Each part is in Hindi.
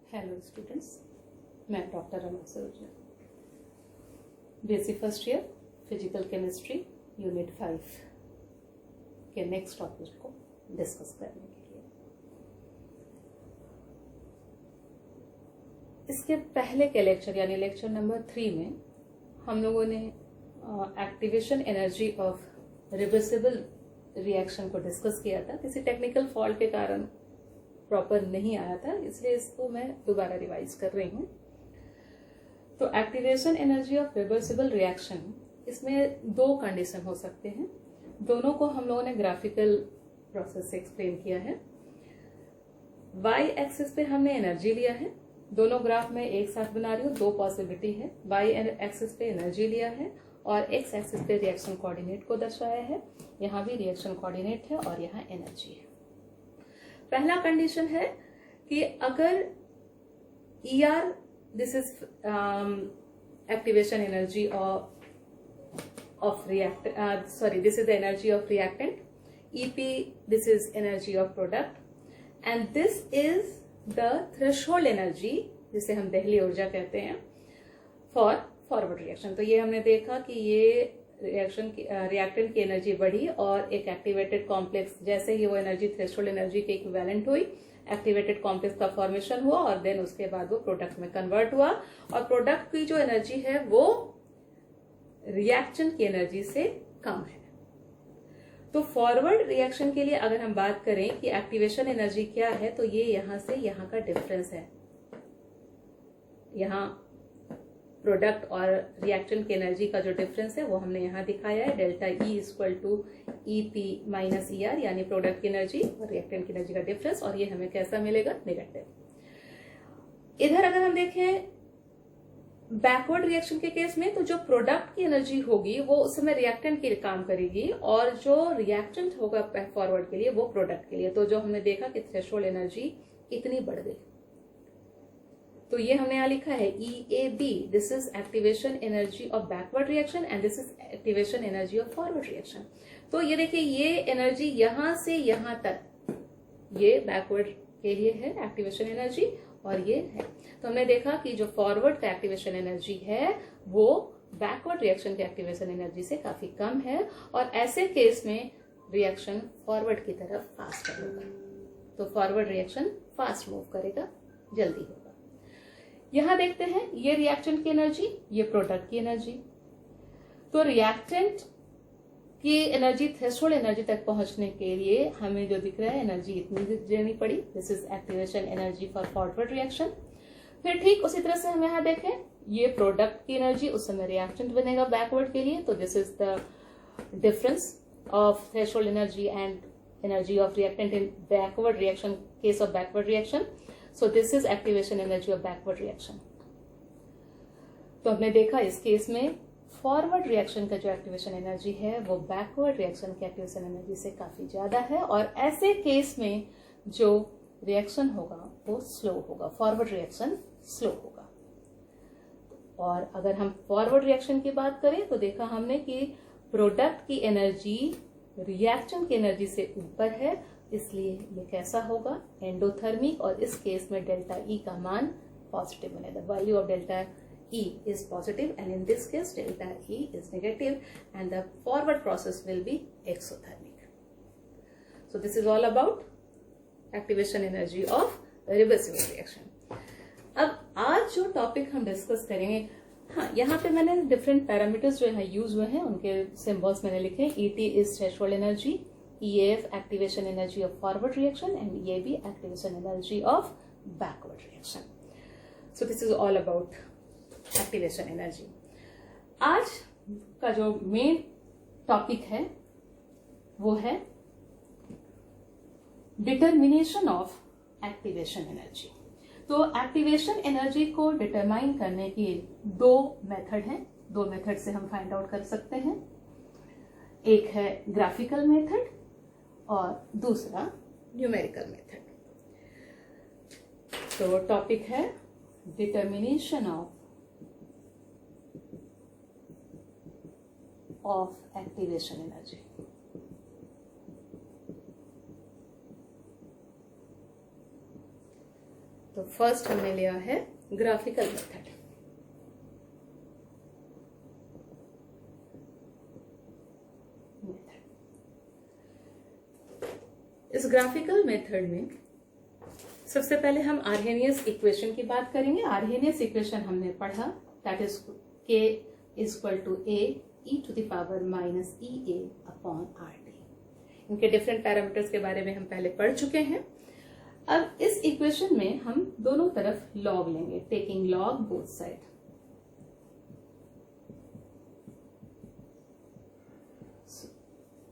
हेलो स्टूडेंट्स, मैं doctor Raman Saroja, BSc first year physical chemistry unit 5 के नेक्स्ट टॉपिक को डिस्कस करने के लिए। इसके पहले के लेक्चर यानी लेक्चर नंबर 3 में हम लोगों ने activation energy of reversible reaction को डिस्कस किया था। किसी टेक्निकल फॉल्ट के कारण प्रॉपर नहीं आया था, इसलिए इसको मैं दोबारा रिवाइज कर रही हूँ। तो activation energy of reversible reaction, इसमें दो कंडीशन हो सकते हैं। दोनों को हम लोगों ने ग्राफिकल प्रोसेस से एक्सप्लेन किया है। वाई एक्सिस पे हमने एनर्जी लिया है, दोनों ग्राफ में एक साथ बना रही हूँ, दो पॉसिबिलिटी है। वाई एक्सिस पे एनर्जी लिया है और एक्स एक्सिस पे रिएक्शन कोऑर्डिनेट को दर्शाया है। यहाँ भी रिएक्शन कोऑर्डिनेट है और यहाँ एनर्जी है। पहला कंडीशन है कि अगर ER this is activation energy of react sorry this is the energy of reactant, EP this is energy of product and this is the threshold energy जिसे हम दहली ऊर्जा कहते हैं फॉर फॉरवर्ड रिएक्शन। तो ये हमने देखा कि ये रिएक्टेंट की एनर्जी बढ़ी और एक एक्टिवेटेड कॉम्प्लेक्स, जैसे ही वो एनर्जी थ्रेशोल्ड एनर्जी के इक्विवेलेंट हुई, एक्टिवेटेड कॉम्प्लेक्स का फॉर्मेशन हुआ और देन उसके बाद वो प्रोडक्ट में कन्वर्ट हुआ और प्रोडक्ट की जो एनर्जी है वो रिएक्शन की एनर्जी से कम है। तो फॉरवर्ड रिएक्शन के लिए अगर हम बात करें कि एक्टिवेशन एनर्जी क्या है, तो ये यहां से यहां का डिफरेंस है। यहां प्रोडक्ट और रिएक्टेंट की एनर्जी का जो डिफरेंस है वो हमने यहाँ दिखाया है। Delta E equal to EP minus ER, यानी प्रोडक्ट की एनर्जी और रिएक्टेंट की एनर्जी का डिफरेंस, और ये हमें कैसा मिलेगा? नेगेटिव। इधर अगर हम देखें बैकवर्ड रिएक्शन के केस में, तो जो प्रोडक्ट की एनर्जी होगी वो उस समय रिएक्टेंट के लिए काम करेगी और जो रिएक्टेंट होगा फॉरवर्ड के लिए वो प्रोडक्ट के लिए। तो जो हमने देखा कि थ्रेशोल्ड एनर्जी इतनी बढ़ गई, तो ये हमने यहाँ लिखा है EAB, this is activation energy of backward reaction and this is activation energy of forward reaction. तो ये देखिए, ये एनर्जी यहां से यहां तक ये बैकवर्ड के लिए है एक्टिवेशन एनर्जी और ये है। तो हमने देखा कि जो फॉरवर्ड का एक्टिवेशन एनर्जी है वो बैकवर्ड रिएक्शन के एक्टिवेशन एनर्जी से काफी कम है और ऐसे केस में रिएक्शन फॉरवर्ड की तरफ फास्ट होगा। तो फॉरवर्ड रिएक्शन फास्ट मूव करेगा, जल्दी होगा। यहां देखते हैं ये रिएक्टेंट की एनर्जी, ये प्रोडक्ट की एनर्जी। तो रिएक्टेंट की एनर्जी थ्रेशोल्ड एनर्जी तक पहुंचने के लिए हमें जो दिख रहा है एनर्जी इतनी देनी पड़ी। This is activation energy for forward reaction. फिर ठीक उसी तरह से हम यहाँ देखें, ये प्रोडक्ट की एनर्जी, उस समय रिएक्टेंट बनेगा बैकवर्ड के लिए। तो this is the difference of threshold energy and energy of reactant in backward reaction, case of backward reaction. So this is activation energy of backward reaction. तो हमने देखा इस केस में फॉरवर्ड रिएक्शन का जो एक्टिवेशन एनर्जी है वो बैकवर्ड रिएक्शन के एक्टिवेशन एनर्जी से काफी ज्यादा है और ऐसे केस में जो रिएक्शन होगा वो स्लो होगा, फॉरवर्ड रिएक्शन स्लो होगा। और अगर हम फॉरवर्ड रिएक्शन की बात करें तो देखा हमने कि प्रोडक्ट की एनर्जी रिएक्शन की एनर्जी से ऊपर है, इसलिए ये कैसा होगा? एंडोथर्मिक, और इस केस में डेल्टा E का मान पॉजिटिव बनेगा। Value of delta E is positive and in this case delta E is negative and the forward process will be exothermic. So this is all about activation energy of reversible reaction. अब आज जो टॉपिक हम डिस्कस करेंगे, हाँ, यहाँ पे मैंने डिफरेंट पैरामीटर्स जो यहाँ यूज हुए हैं उनके सिंबल्स मैंने लिखे। ET is threshold energy, EAF activation energy of forward reaction and EAB activation energy of backward reaction. So this is all about activation energy. आज का जो मेन टॉपिक है वो है डिटर्मिनेशन ऑफ एक्टिवेशन एनर्जी। तो एक्टिवेशन एनर्जी को डिटरमाइन करने के दो मेथड हैं, दो मेथड से हम फाइंड आउट कर सकते हैं। एक है ग्राफिकल मेथड और दूसरा न्यूमेरिकल मेथड। तो टॉपिक है डिटर्मिनेशन ऑफ एक्टिवेशन एनर्जी। तो फर्स्ट हमने लिया है ग्राफिकल मेथड। इस ग्राफिकल मेथड में सबसे पहले हम आर्हेनियस इक्वेशन की बात करेंगे। आर्हेनियस इक्वेशन हमने पढ़ा, that is k equal to a e to the power minus EA upon RT। इनके डिफरेंट पैरामीटर्स के बारे में हम पहले पढ़ चुके हैं। अब इस इक्वेशन में हम दोनों तरफ लॉग लेंगे, taking log both side.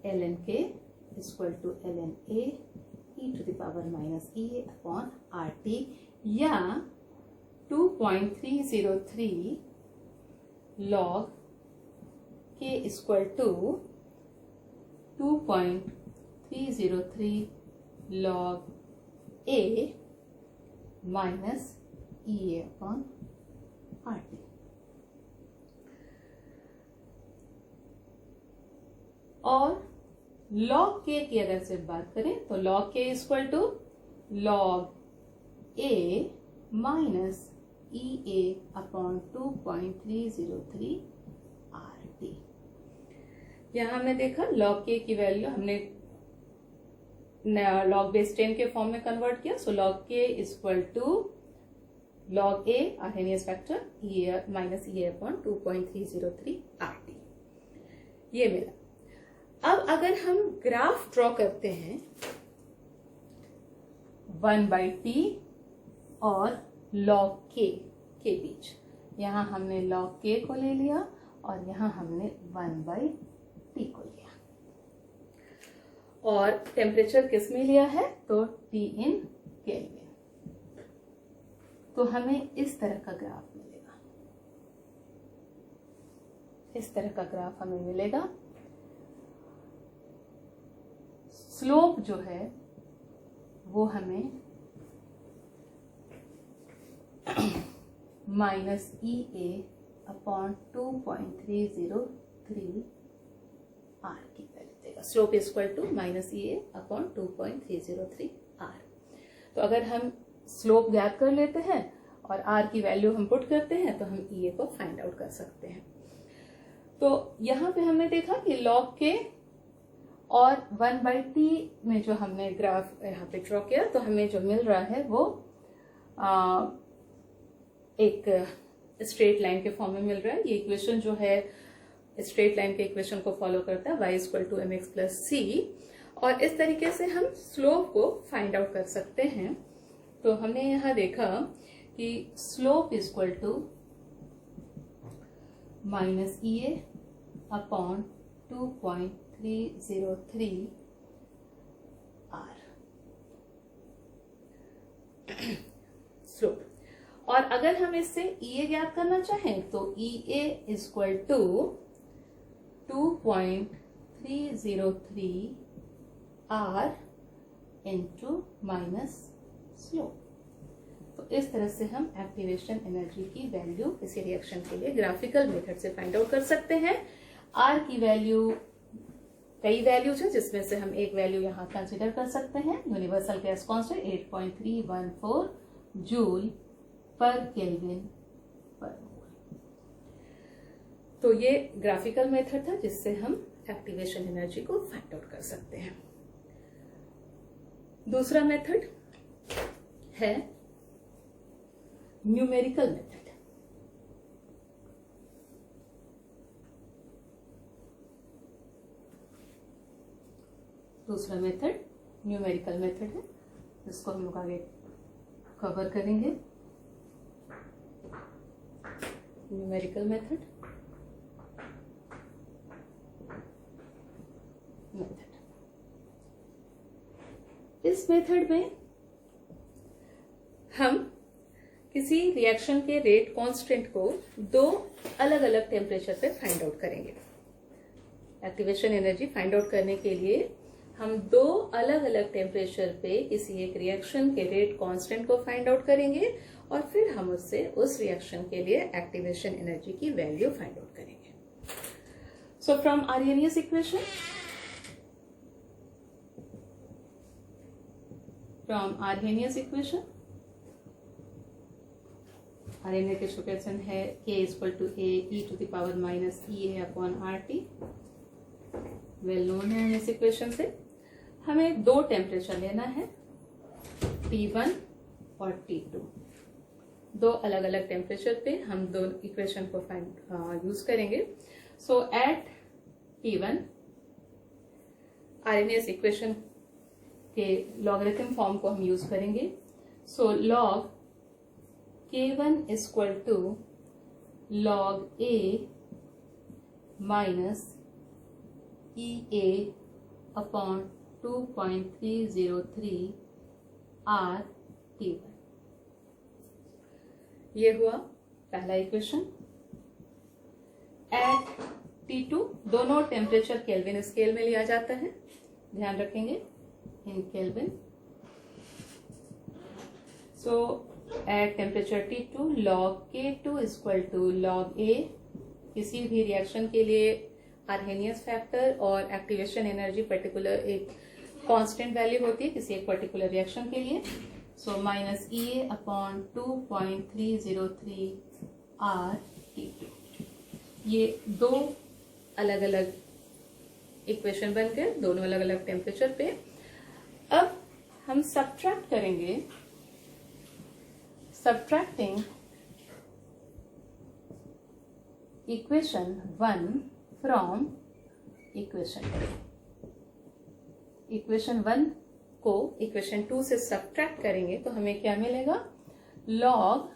ln k equal to ln a e to the power minus EA upon RT, या 2.303 log k equal to 2.303 log a minus EA upon RT। और log k की अगर से बात करें तो log k equal to log a minus EA upon 2.303 RT। यहां हमने देखा log k की वैल्यू हमने log बेस 10 के फॉर्म में कन्वर्ट किया। So log k equal to log a Arrhenius factor EA minus EA upon 2.303 RT, ये मिला। अब अगर हम ग्राफ ड्रॉ करते हैं 1/t और log k के बीच, यहां हमने log k को ले लिया और यहां हमने 1/t को लिया, और टेम्परेचर किस में लिया है तो T इन केल्विन। तो हमें इस तरह का ग्राफ मिलेगा, इस तरह का ग्राफ हमें मिलेगा। स्लोप जो है वो हमें माइनस EA अपॉन 2.303 R की वैल्यू देगा। Slope equal to minus EA upon 2.303 R। तो अगर हम स्लोप ज्ञात कर लेते हैं और R की वैल्यू हम पुट करते हैं तो हम EA को फाइंड आउट कर सकते हैं। तो यहाँ पे हमने देखा कि log k और 1/t में जो हमने ग्राफ यहाँ पे ड्रॉ किया तो हमें जो मिल रहा है वो एक स्ट्रेट लाइन के फॉर्म में मिल रहा है। ये इक्वेशन जो है स्ट्रेट लाइन के इक्वेशन को फॉलो करता है, y equal to mx plus c, और इस तरीके से हम स्लोप को फाइंड आउट कर सकते हैं। तो हमने यहाँ देखा कि slope equal to minus EA upon 2.303 R slope. और अगर हम इससे EA ज्ञात करना चाहें तो EA equal to 2.303 R into minus slope. तो इस तरह से हम एक्टिवेशन एनर्जी की वैल्यू किसी रिएक्शन के लिए ग्राफिकल मेथड से फाइंड आउट कर सकते हैं। R की वैल्यू कई वैल्यूज है जिसमें से हम एक वैल्यू यहाँ कंसिडर कर सकते हैं, यूनिवर्सल गैस कांस्टेंट 8.314 जूल पर केल्विन पर मोल। तो ये ग्राफिकल मेथड था जिससे हम एक्टिवेशन एनर्जी को फाइंड आउट कर सकते हैं। दूसरा मेथड है न्यूमेरिकल मेथड। दूसरा मेथड न्यूमेरिकल मेथड है जिसको हम लोग आगे कवर करेंगे। न्यूमेरिकल मेथड इस मेथड में हम किसी रिएक्शन के रेट कांस्टेंट को दो अलग अलग टेम्परेचर पे फाइंड आउट करेंगे। एक्टिवेशन एनर्जी फाइंड आउट करने के लिए हम दो अलग अलग टेम्परेचर पे किसी एक रिएक्शन के रेट कांस्टेंट को फाइंड आउट करेंगे और फिर हम उससे उस रिएक्शन के लिए एक्टिवेशन एनर्जी की वैल्यू फाइंड आउट करेंगे। So from Arrhenius equation, RNA के इक्वेशन है K equal to A e to the power minus EA upon RT, well known है हमें इस इक्वेशन से। हमें दो टेम्परेचर लेना है, T1 और T2, दो अलग अलग टेम्परेचर पे हम दो इक्वेशन को यूज करेंगे। So at T1 RNA equation के लॉगरिथम फॉर्म को हम यूज करेंगे। So log K1 equal to log A minus EA upon 2.303 RT1, ये हुआ पहला इक्वेशन। एट T2 दोनों टेम्परेचर केल्विन स्केल में लिया जाता है, ध्यान रखेंगे in kelvin. So at temperature T2 log K2 equal to log A, किसी भी रिएक्शन के लिए आर्हेनियस फैक्टर और एक्टिवेशन एनर्जी पर्टिकुलर एक कांस्टेंट वैल्यू होती है किसी एक पर्टिकुलर रिएक्शन के लिए। सो माइनस EA अपॉन 2.303 RT2, ये दो अलग अलग इक्वेशन बन गए, दोनों अलग अलग टेम्परेचर पे। अब हम सब्ट्रैक्ट करेंगे, subtracting equation 1 from equation 2। Equation 1 को इक्वेशन 2 से सब्ट्रैक्ट करेंगे तो हमें क्या मिलेगा, log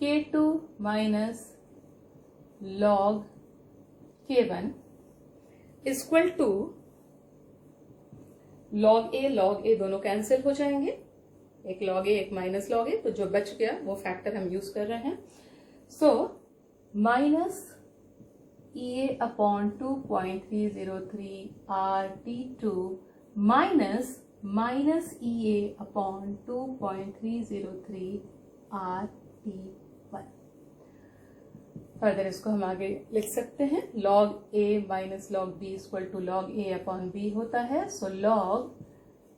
K2 minus log K1 equal to log A दोनों कैंसिल हो जाएंगे, एक लॉग A एक माइनस लॉग A, तो जो बच गया वो फैक्टर हम यूज कर रहे हैं। So minus EA upon 2.303 RT2 minus EA upon 2.303 RT1। Further इसको हम आगे लिख सकते हैं, log A minus log B equal to log A upon B होता है। So log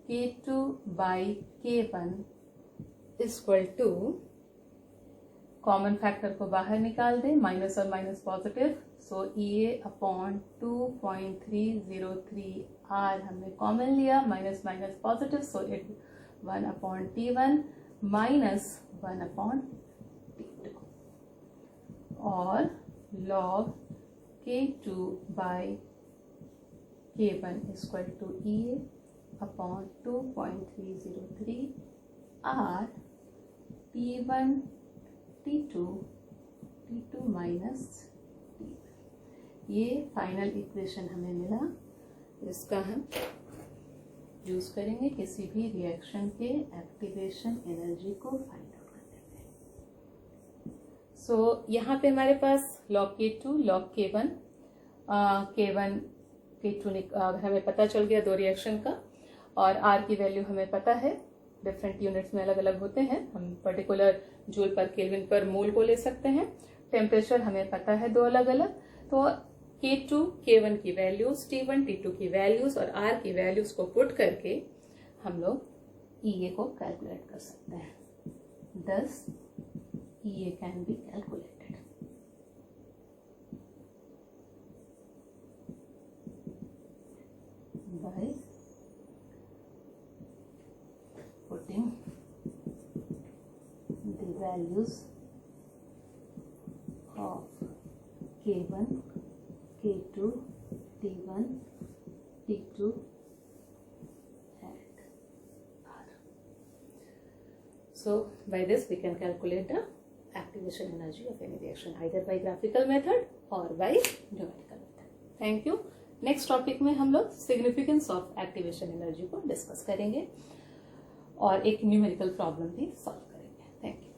K2 by K1 equal to, common factor को बाहर निकाल दें, माइनस और minus positive, so EA upon 2.303 R हमने कॉमन लिया, minus minus positive, so it 1 upon T1 minus 1 upon T2, और log K2 by K1 equal to EA upon 2.303 R T1 T2 minus T1, ये फाइनल इक्वेशन हमें मिला। इसका हम यूज करेंगे किसी भी रिएक्शन के एक्टिवेशन एनर्जी को फाइंड आउट करने में। सो यहाँ पे हमारे पास log K2 log K1 K1 K2 हमें पता चल गया दो रिएक्शन का, और R की वैल्यू हमें पता है, डिफरेंट यूनिट्स में अलग अलग होते हैं, हम पर्टिकुलर जूल पर केल्विन पर मोल को ले सकते हैं। टेम्परेचर हमें पता है दो अलग अलग, तो K2 K1 की वैल्यूज, T1 T2 की वैल्यूज और R की वैल्यूज को पुट करके हम लोग EA को कैलकुलेट कर सकते हैं। Thus EA can be calculated. By putting the values of K1, K2, T1, T2 and R. So by this we can calculate the activation energy of any reaction either by graphical method or by numerical method. Thank you. Next topic में हम लोग सिग्निफिकेंस ऑफ एक्टिवेशन एनर्जी को डिस्कस करेंगे और एक न्यूमेरिकल प्रॉब्लम भी सॉल्व करेंगे। Thank you.